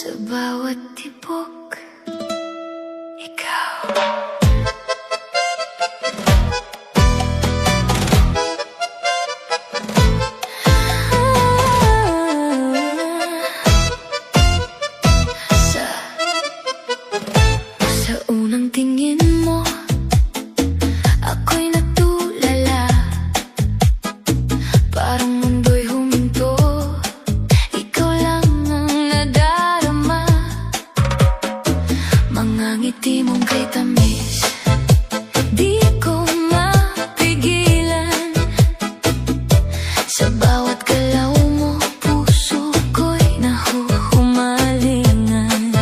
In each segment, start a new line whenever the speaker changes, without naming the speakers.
Sa bawat tibok, ikaw. Sa unang tingin mo, ako'y natulala. Parang mundo'y huminto, ikaw lang ang nadarama. Mga ngiti mong kay tamis, di ko mapigilan. Sa bawat galaw mo, puso ko'y nahuhumalingan.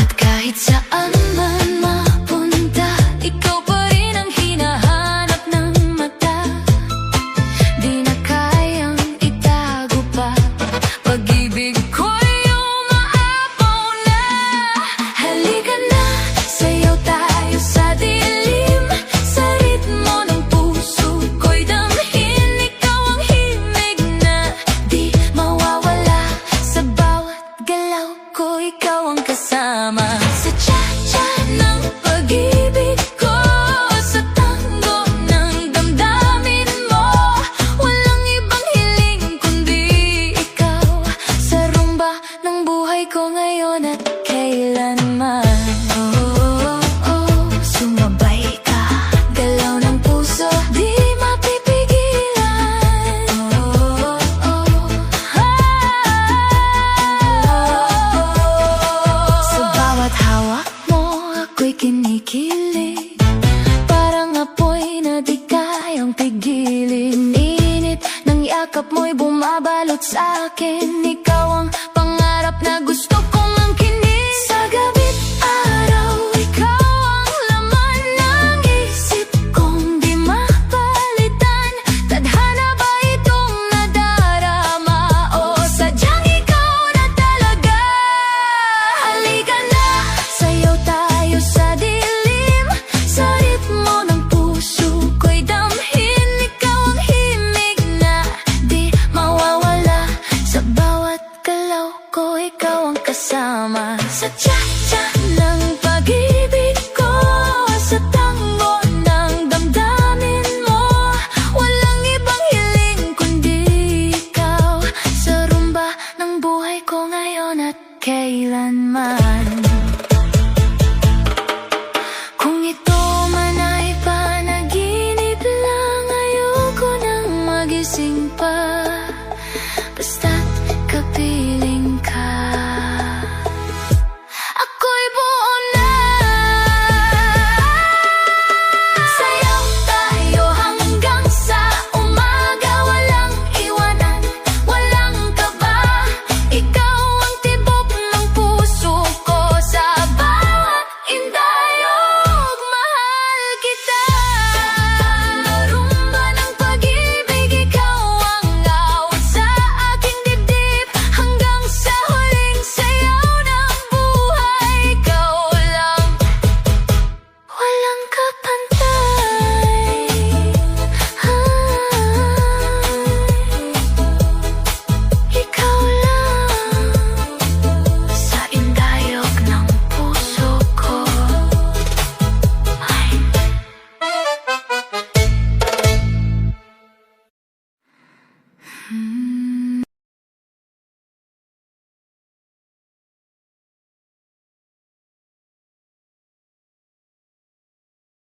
At kahit saan man mapunta, ikaw pa rin ang hinahanap ng mata. Di na kayang itago pa, pag-ibig ko'y umaapaw na. Halika na, sayaw tayo sa dilim. Sa ritmo ng puso ko'y damhin. Ikaw ang himig na di mawawala. Sa bawat galaw ko, ikaw ang kasama. Sa cha-cha ng pag-ibig ko, sa tango ng damdamin mo, walang ibang hiling kundi ikaw. Sa rumba ng buhay ko ngayon at kailanman. Sumabay ka, galaw ng puso, di mapipigilan. Sa bawat hawak mo, ako'y kinikilig. Parang apoy na di kayang pigilin. Init ng yakap mo'y bumabalot sa akin. Ikaw ang pangarap na gusto kong angkinin. Sa gabi't araw, ikaw ang laman ng isip kong di mapalitan. Tadhana ba itong nadarama o sadyang ikaw na talaga? Halika na, sayaw tayo sa dilim. Sa ritmo ng puso ko'y damhin. Ikaw ang himig na di mawawala. Sa bawat galaw ko, ikaw ang kasama. Sa cha-cha ng pag-ibig ko, sa tango ng damdamin mo, walang ibang hiling kundi ikaw. Sa rumba ng buhay ko ngayon at kailanman. Kung ito man ay panaginip lang, ayoko nang magising pa. Basta't kapiling ka, ako'y buo na. Sayaw tayo hanggang sa umaga, walang iwanan, walang kaba. Ikaw ang tibok ng puso ko, sa bawat indayog mahal kita. Rumba ng pag-ibig, ikaw ang awit sa aking dibdib. Hanggang sa huling sayaw ng buhay, ikaw lang, walang kapantay. Ikaw lang, sa indayog ng puso ko. Ay.